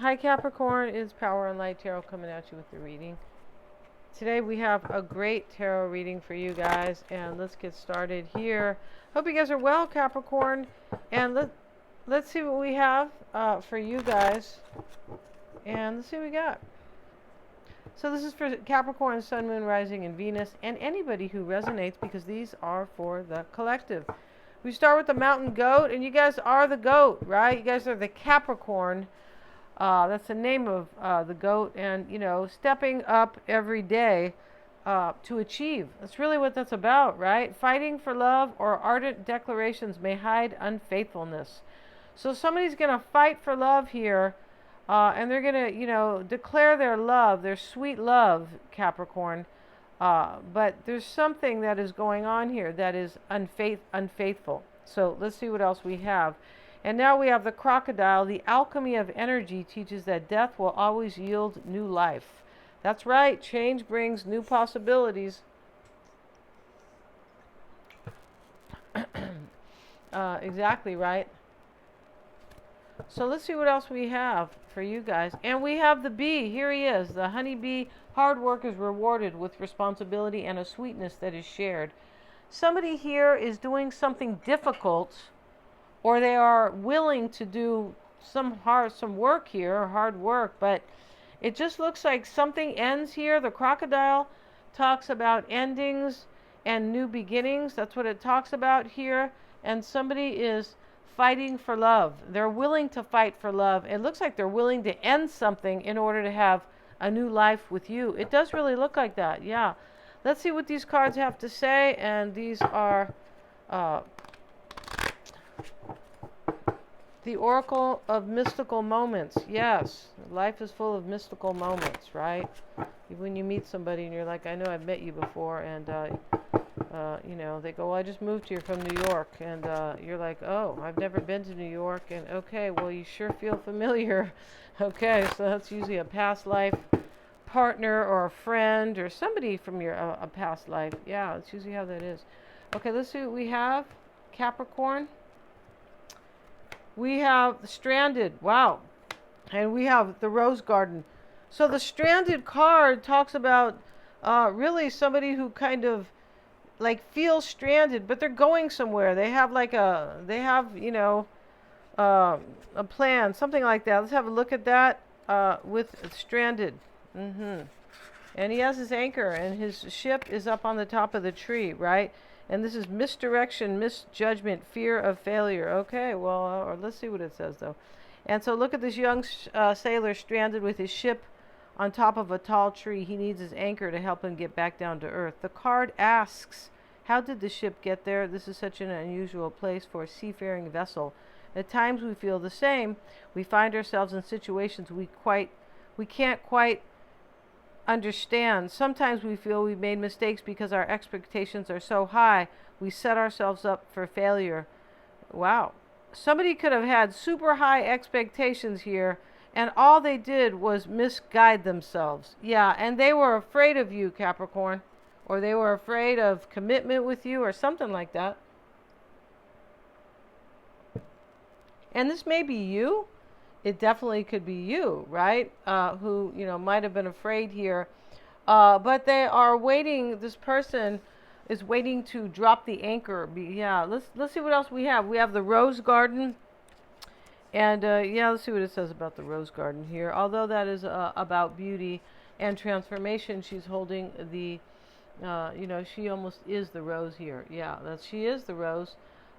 Hi Capricorn, it's Power and Light Tarot coming at you with the reading. Today we have a great tarot reading for you guys, and let's get started here. Hope you guys are well, Capricorn, and let's see what we have for you guys, and let's see what we got. So this is for Capricorn, Sun, Moon, Rising, and Venus, and anybody who resonates, because these are for the collective. We start with the Mountain Goat, and you guys are the goat, right? You guys are the Capricorn. That's the name of the goat, and stepping up every day to achieve. That's really what that's about, right? Fighting for love or ardent declarations may hide unfaithfulness. So somebody's going to fight for love here, and they're going to, declare their love, their sweet love, Capricorn. But there's something that is going on here that is unfaithful. So let's see what else we have. And now we have the crocodile. The alchemy of energy teaches that death will always yield new life. That's right. Change brings new possibilities. Exactly right. So let's see what else we have for you guys. And we have the bee. Here he is. The honeybee. Hard work is rewarded with responsibility and a sweetness that is shared. Somebody here is doing something difficult, or they are willing to do some work here, or hard work, but it just looks like something ends here. The crocodile talks about endings and new beginnings. That's what it talks about here. And somebody is fighting for love. They're willing to fight for love. It looks like they're willing to end something in order to have a new life with you. It does really look like that, yeah. Let's see what these cards have to say, and these are the Oracle of Mystical Moments. Yes, life is full of mystical moments, right? When you meet somebody and you're like, I know I've met you before, and they go, well, I just moved here from New York, and you're like, oh, I've never been to New York, and okay, well, you sure feel familiar. Okay, so that's usually a past life partner or a friend or somebody from your a past life. Yeah, that's usually how that is. Okay, let's see what we have. Capricorn. We have Stranded. Wow. And we have the Rose Garden. So the Stranded card talks about really somebody who kind of like feels stranded, but they're going somewhere. They have a plan, something like that. Let's have a look at that with Stranded. And he has his anchor, and his ship is up on the top of the tree, right? And this is misdirection, misjudgment, fear of failure. Okay, well, or let's see what it says, though. And so look at this young sailor stranded with his ship on top of a tall tree. He needs his anchor to help him get back down to earth. The card asks, how did the ship get there? This is such an unusual place for a seafaring vessel. At times we feel the same. We find ourselves in situations we can't quite understand. Sometimes we feel we've made mistakes because our expectations are so high. We set ourselves up for failure. Wow. Somebody could have had super high expectations here, and all they did was misguide themselves. Yeah, and they were afraid of you, Capricorn, or they were afraid of commitment with you or something like that. And this may be you. It definitely could be you, right? Who, might have been afraid here. But they are waiting. This person is waiting to drop the anchor. Yeah, let's see what else we have. We have the Rose Garden. And, let's see what it says about the Rose Garden here. Although that is about beauty and transformation, she's holding the, she almost is the rose here. Yeah, she is the rose.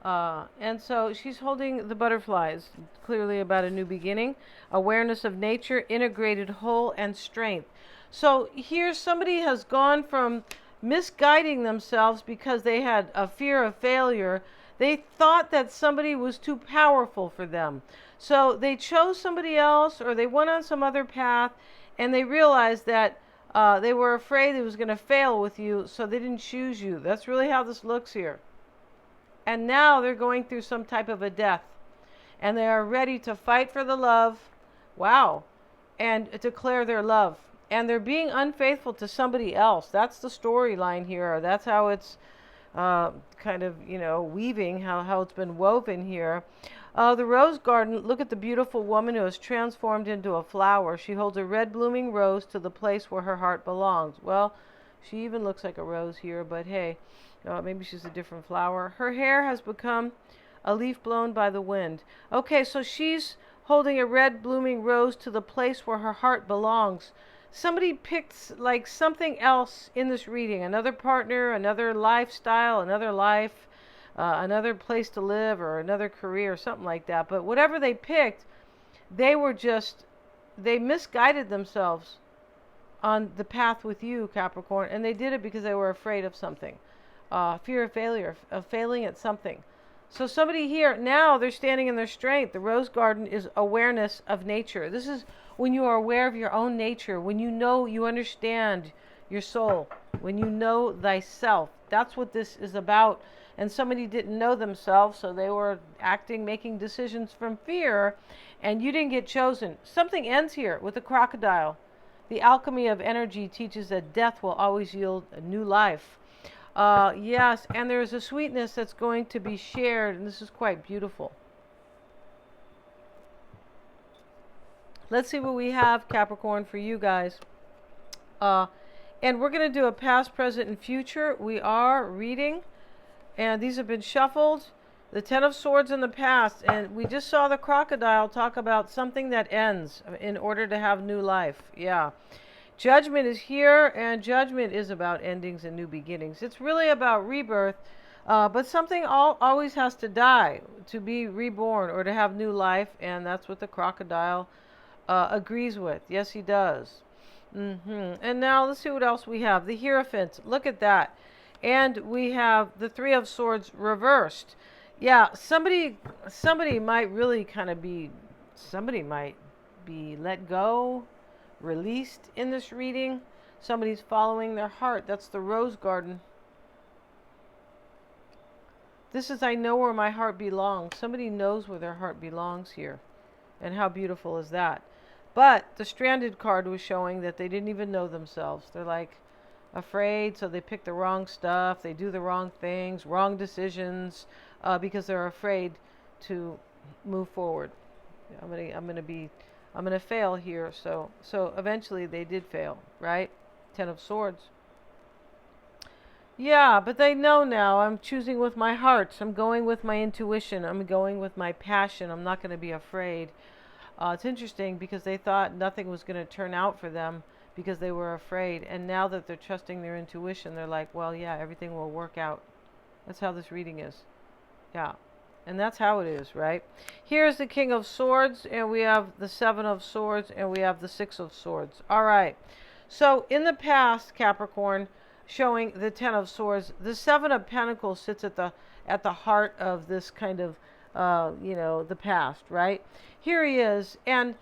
And so she's holding the butterflies, clearly about a new beginning, awareness of nature, integrated whole, and strength. So here somebody has gone from misguiding themselves because they had a fear of failure. They thought that somebody was too powerful for them. So they chose somebody else, or they went on some other path, and they realized that they were afraid it was going to fail with you, so they didn't choose you. That's really how this looks here. And now they're going through some type of a death. And they are ready to fight for the love. Wow. And declare their love. And they're being unfaithful to somebody else. That's the storyline here. That's how it's kind of, weaving, how it's been woven here. The rose garden, look at the beautiful woman who has transformed into a flower. She holds a red blooming rose to the place where her heart belongs. Well, she even looks like a rose here, but hey, maybe she's a different flower. Her hair has become a leaf blown by the wind. Okay, so she's holding a red blooming rose to the place where her heart belongs. Somebody picked like something else in this reading, another partner, another lifestyle, another life, another place to live, or another career, something like that. But whatever they picked, they were just, they misguided themselves on the path with you, Capricorn, and they did it because they were afraid of something. Fear of failure, of failing at something. So somebody here, now they're standing in their strength. The rose garden is awareness of nature. This is when you are aware of your own nature, when you know, you understand your soul, when you know thyself. That's what this is about. And somebody didn't know themselves, so they were acting, making decisions from fear, and you didn't get chosen. Something ends here with a crocodile. The alchemy of energy teaches that death will always yield a new life. Yes, and there's a sweetness that's going to be shared, and this is quite beautiful. Let's see what we have, Capricorn, for you guys. And we're going to do a past, present, and future. We are reading, and these have been shuffled. The Ten of Swords in the past, and we just saw the crocodile talk about something that ends in order to have new life. Yeah. Judgment is here, and judgment is about endings and new beginnings. It's really about rebirth, but something always has to die to be reborn or to have new life, and that's what the crocodile agrees with. Yes, he does. And now let's see what else we have. The Hierophant, look at that. And we have the Three of Swords reversed. Yeah, somebody might really kind of be, somebody might be let go, released in this reading. Somebody's following their heart. That's the rose garden. This is, I know where my heart belongs. Somebody knows where their heart belongs here. And how beautiful is that? But the stranded card was showing that they didn't even know themselves. They're like afraid, so they pick the wrong stuff. They do the wrong things, wrong decisions, because they're afraid to move forward. I'm gonna fail here. So eventually they did fail, right? Ten of Swords. Yeah, but they know now. I'm choosing with my heart. I'm going with my intuition. I'm going with my passion. I'm not going to be afraid. It's interesting because they thought nothing was going to turn out for them because they were afraid. And now that they're trusting their intuition, they're like, well, yeah, everything will work out. That's how this reading is. Yeah. And that's how it is, right? Here's the King of Swords, and we have the Seven of Swords, and we have the Six of Swords. All right. So in the past, Capricorn, showing the Ten of Swords, the Seven of Pentacles sits at the heart of this kind of, the past, right? Here he is, and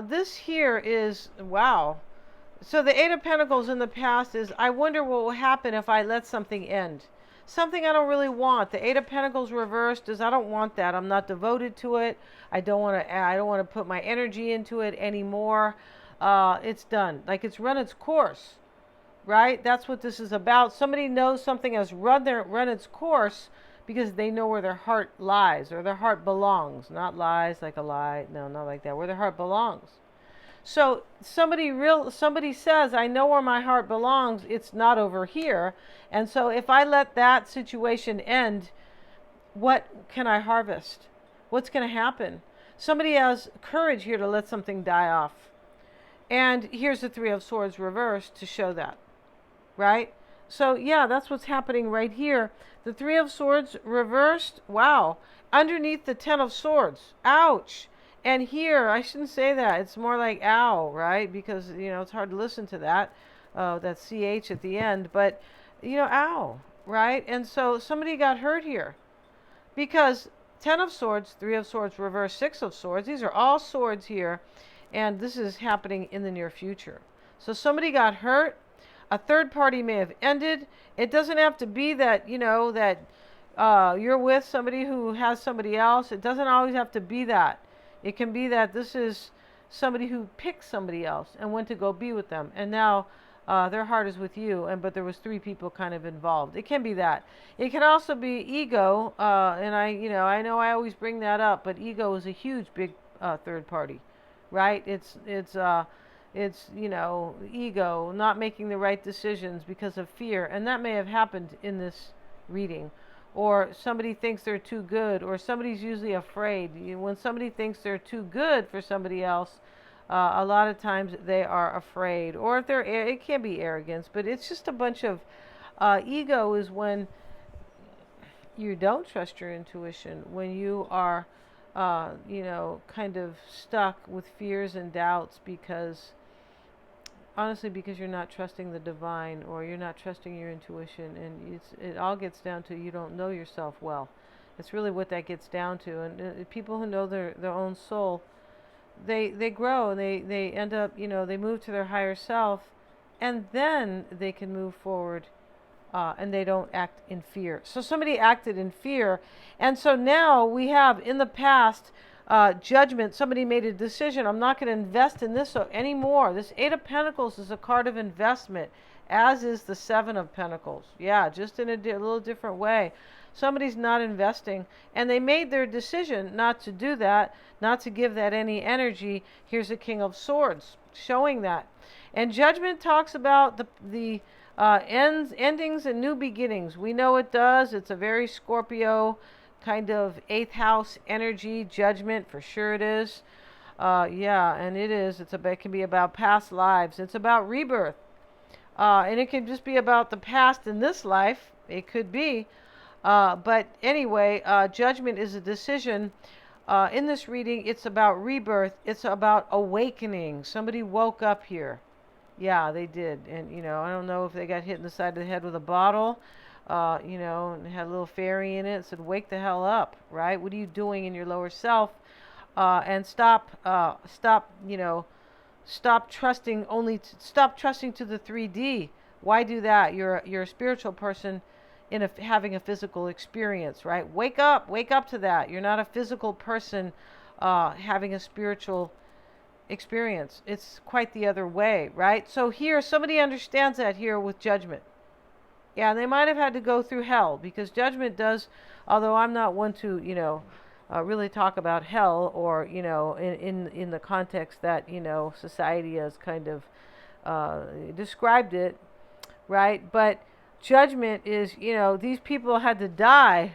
this here is, wow. So the Eight of Pentacles in the past is, I wonder what will happen if I let something end. Something I don't really want. The Eight of Pentacles reversed is, I don't want that. I'm not devoted to it. I don't want to put my energy into it anymore. It's done. Like, it's run its course, right? That's what this is about. Somebody knows something has run its course because they know where their heart lies, or their heart belongs. Not lies like a lie. No, not like that. Where their heart belongs. So somebody says, I know where my heart belongs. It's not over here. And so if I let that situation end, what can I harvest? What's going to happen? Somebody has courage here to let something die off. And here's the Three of Swords reversed to show that, right? So yeah, that's what's happening right here. The Three of Swords reversed. Wow. Underneath the Ten of Swords. Ouch. And here, I shouldn't say that. It's more like ow, right? Because, it's hard to listen to that. That CH at the end. But, ow, right? And so somebody got hurt here. Because Ten of Swords, Three of Swords, reverse, Six of Swords. These are all swords here. And this is happening in the near future. So somebody got hurt. A third party may have ended. It doesn't have to be that, that you're with somebody who has somebody else. It doesn't always have to be that. It can be that this is somebody who picked somebody else and went to go be with them. And now Their heart is with you, but there was three people kind of involved. It can be that. It can also be ego, and I know I always bring that up, but ego is a huge, big third party, right? It's ego, not making the right decisions because of fear, and that may have happened in this reading. Or somebody thinks they're too good, or somebody's usually afraid. When somebody thinks they're too good for somebody else, a lot of times they are afraid, or if it can be arrogance, but it's just a bunch of ego is when you don't trust your intuition, when you are, kind of stuck with fears and doubts because, honestly, because you're not trusting the divine or you're not trusting your intuition, and it all gets down to you don't know yourself well. It's really what that gets down to, and people who know their own soul, they grow, and they end up, they move to their higher self, and then they can move forward, and they don't act in fear. So somebody acted in fear, and so now we have in the past judgment. Somebody made a decision. I'm not going to invest in this anymore. This Eight of Pentacles is a card of investment, as is the Seven of Pentacles. Yeah, just in a little different way. Somebody's not investing, and they made their decision not to do that, not to give that any energy. Here's a King of Swords showing that. And judgment talks about the endings and new beginnings. We know it does. It's a very Scorpio kind of 8th house energy. Judgment, for sure it is. Yeah, and it is. It can be about past lives. It's about rebirth. And it can just be about the past in this life. It could be. But anyway, judgment is a decision. In this reading, it's about rebirth. It's about awakening. Somebody woke up here. Yeah, they did. And, I don't know if they got hit in the side of the head with a bottle, and had a little fairy in it. It said, wake the hell up, right? What are you doing in your lower self? And stop trusting stop trusting to the 3D. Why do that? You're a spiritual person having a physical experience, right? Wake up to that. You're not a physical person having a spiritual experience. It's quite the other way, right? So here, somebody understands that here with judgment. Yeah, and they might have had to go through hell, because judgment does, although I'm not one to, really talk about hell, or, in the context that, society has kind of described it, right? But judgment is, these people had to die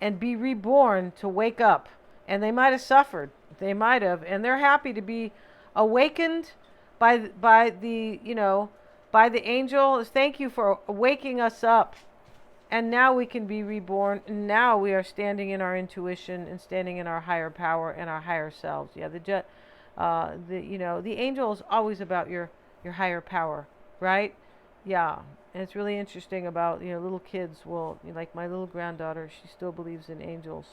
and be reborn to wake up. And they might have suffered. They might have. And they're happy to be awakened by the angel. Thank you for waking us up. And now we can be reborn. And now we are standing in our intuition and standing in our higher power and our higher selves. Yeah, the angel is always about your higher power, right? Yeah. And it's really interesting about, little kids will, like my little granddaughter, she still believes in angels.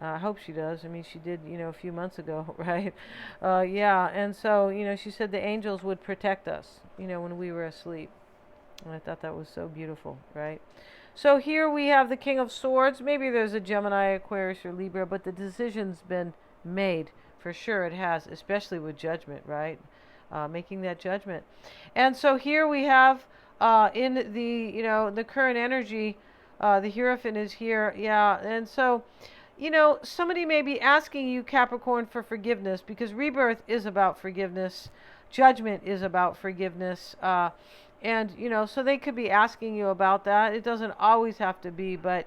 I hope she does. I mean, she did, a few months ago, right? Yeah, and so, she said the angels would protect us, when we were asleep. And I thought that was so beautiful, right? So here we have the King of Swords. Maybe there's a Gemini, Aquarius, or Libra, but the decision's been made. For sure it has, especially with judgment, right? Making that judgment. And so here we have, in the current energy, the Hierophant is here. Yeah, and so... somebody may be asking you, Capricorn, for forgiveness, because rebirth is about forgiveness. Judgment is about forgiveness. And so they could be asking you about that. It doesn't always have to be, but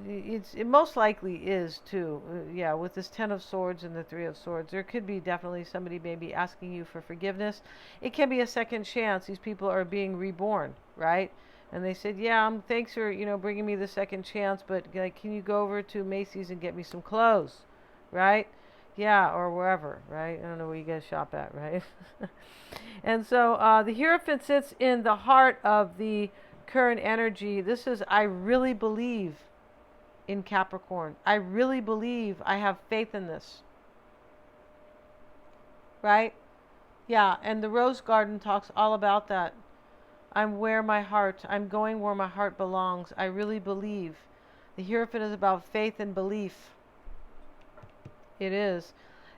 it most likely is too. Yeah, with this 10 of Swords and the 3 of Swords, there could be definitely somebody maybe asking you for forgiveness. It can be a second chance. These people are being reborn, right? And they said, yeah, thanks for, bringing me the second chance, but can you go over to Macy's and get me some clothes, right? Yeah, or wherever, right? I don't know where you guys shop at, right? And so the Hierophant sits in the heart of the current energy. This is, I really believe in Capricorn. I really believe, I have faith in this, right? Yeah, and the Rose Garden talks all about that. I'm going where my heart belongs. I really believe. The Hierophant is about faith and belief. It is.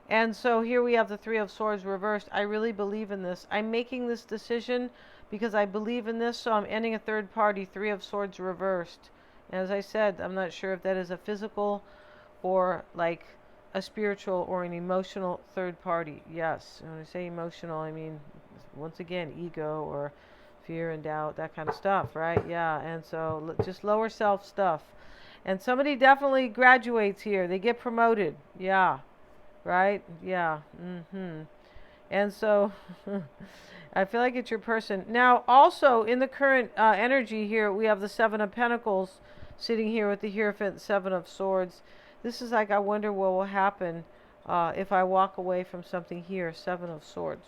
And so here we have the Three of Swords reversed. I really believe in this. I'm making this decision because I believe in this, so I'm ending a third party. Three of Swords reversed. And as I said, I'm not sure if that is a physical or like a spiritual or an emotional third party. Yes, when I say emotional, I mean, once again, ego or fear and doubt, that kind of stuff, right? Yeah, and so just lower self stuff. And somebody definitely graduates here. They get promoted. Yeah, right? Yeah. And so I feel like it's your person. Now, also in the current energy here, we have the Seven of Pentacles sitting here with the Hierophant, Seven of Swords. This is like, I wonder what will happen if I walk away from something here, Seven of Swords.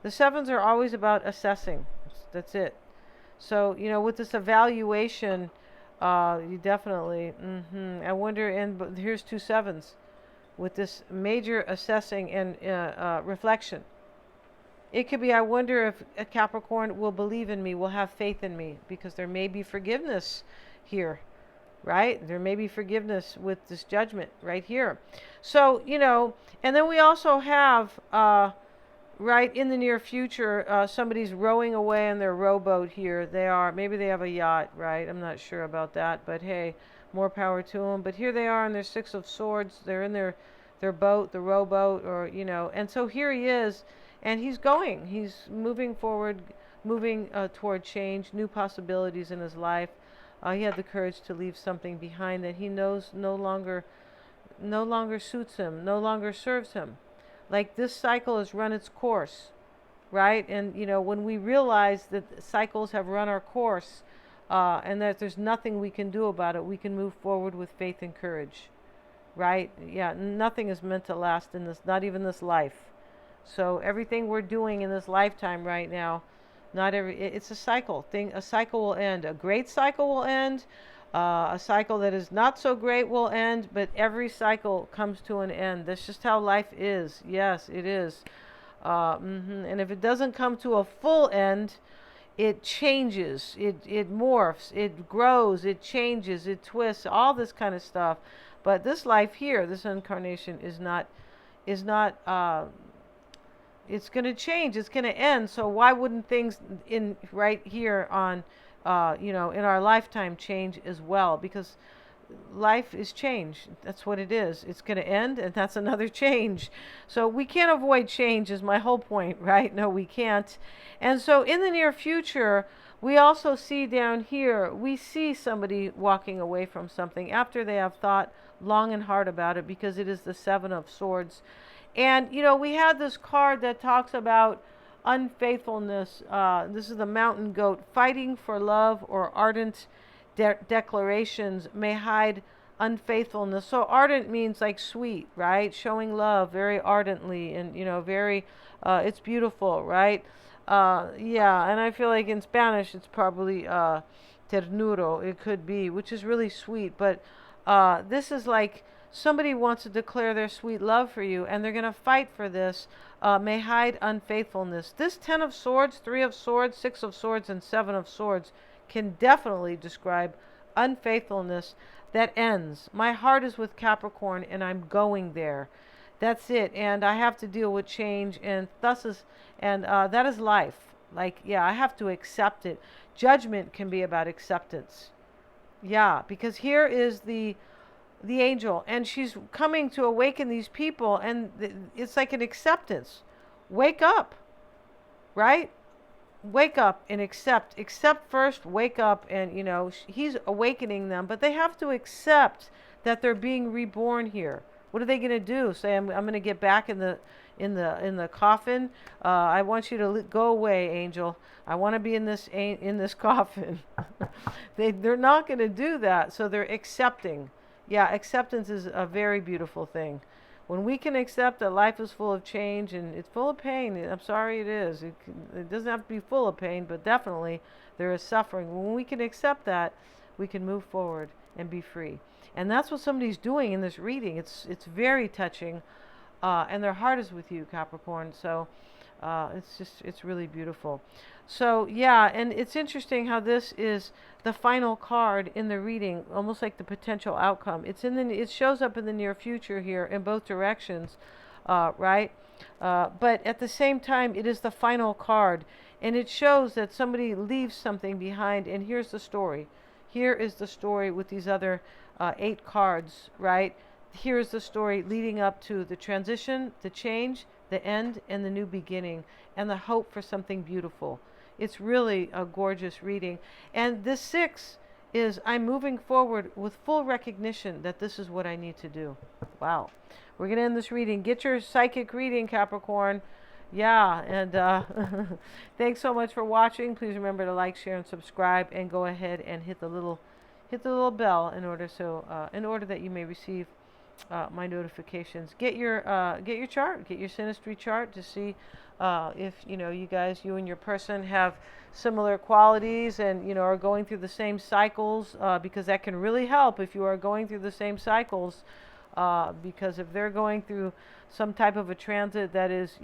The sevens are always about assessing. That's it. So, with this evaluation, you definitely, I wonder, and here's two sevens with this major assessing and reflection. It could be, I wonder if a Capricorn will believe in me, will have faith in me, because there may be forgiveness here, right? There may be forgiveness with this judgment right here. So, and then we also have, right, in the near future, somebody's rowing away in their rowboat here. Maybe they have a yacht, right? I'm not sure about that, but hey, more power to them. But here they are in their Six of Swords. They're in their boat, the rowboat, or, and so here he is, and he's moving forward, moving toward change, new possibilities in his life. He had the courage to leave something behind that he knows no longer suits him, no longer serves him. Like, this cycle has run its course, right? And when we realize that cycles have run our course, and that there's nothing we can do about it, we can move forward with faith and courage, right? Yeah, nothing is meant to last in this, not even this life. So everything we're doing in this lifetime right now, it's a cycle thing. A cycle will end. A great cycle will end. A cycle that is not so great will end, but every cycle comes to an end. That's just how life is. Yes, it is. And if it doesn't come to a full end, it changes, it morphs, it grows, it changes, it twists, all this kind of stuff. But this life here, this incarnation is not it's going to change. It's going to end. So why wouldn't things right here on, in our lifetime change as well? Because life is change. That's what it is. It's going to end, and that's another change. So we can't avoid change is my whole point, right? No, we can't. And so in the near future, we also see down here, we see somebody walking away from something after they have thought long and hard about it, because it is the Seven of Swords. And, we had this card that talks about unfaithfulness. This is the mountain goat. Fighting for love or ardent declarations may hide unfaithfulness. So ardent means like sweet, right? Showing love very ardently and, very, it's beautiful, right? Yeah, and I feel like in Spanish it's probably ternuro, it could be, which is really sweet. But this is like, somebody wants to declare their sweet love for you, and they're going to fight for this, may hide unfaithfulness. This 10 of Swords, 3 of Swords, 6 of Swords, and 7 of Swords can definitely describe unfaithfulness that ends. My heart is with Capricorn, and I'm going there. That's it. And I have to deal with change, and that is life. Like, yeah, I have to accept it. Judgment can be about acceptance. Yeah, because here is the angel, and she's coming to awaken these people, and it's like an acceptance. Wake up, right? Wake up and accept first. Wake up, and he's awakening them, but they have to accept that they're being reborn here. What are they going to do? Say, I'm going to get back in the coffin? I want you to go away, angel. I want to be in this coffin. They're not going to do that. So they're accepting. Yeah, acceptance is a very beautiful thing. When we can accept that life is full of change and it's full of pain, I'm sorry it is. It doesn't have to be full of pain, but definitely there is suffering. When we can accept that, we can move forward and be free. And that's what somebody's doing in this reading. It's very touching, and their heart is with you, Capricorn. So it's really beautiful. So yeah, and it's interesting how this is the final card in the reading, almost like the potential outcome. It shows up in the near future here in both directions. right? But at the same time, it is the final card, and it shows that somebody leaves something behind. And here's the story. Here is the story with these other 8 cards, right? Here's the story leading up to the transition, the change, the end, and the new beginning, and the hope for something beautiful. It's really a gorgeous reading. And this 6 is I'm moving forward with full recognition that this is what I need to do. Wow. We're going to end this reading. Get your psychic reading, Capricorn. Yeah, and thanks so much for watching. Please remember to like, share, and subscribe, and go ahead and hit the little bell in order that you may receive my notifications. Get your chart, get your synastry chart to see if you and your person have similar qualities, and are going through the same cycles, because that can really help if you are going through the same cycles. Because if they're going through some type of a transit that is,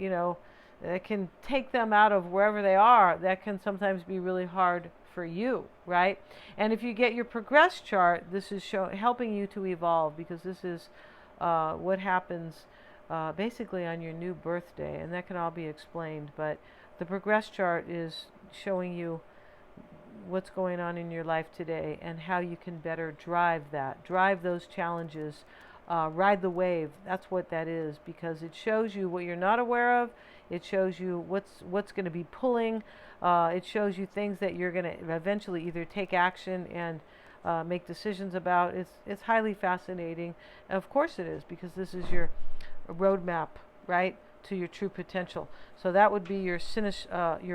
that can take them out of wherever they are, that can sometimes be really hard for you, right? And if you get your progress chart, this is helping you to evolve, because this is what happens basically on your new birthday, and that can all be explained. But the progress chart is showing you what's going on in your life today and how you can better drive those challenges. Ride the wave. That's what that is, because it shows you what you're not aware of. It shows you what's going to be pulling. It shows you things that you're going to eventually either take action and make decisions about. It's highly fascinating. And of course it is, because this is your roadmap, right, to your true potential. So that would be your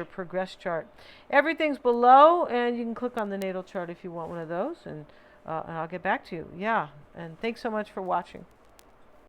progress chart. Everything's below, and you can click on the natal chart if you want one of those, and I'll get back to you. Yeah, and thanks so much for watching.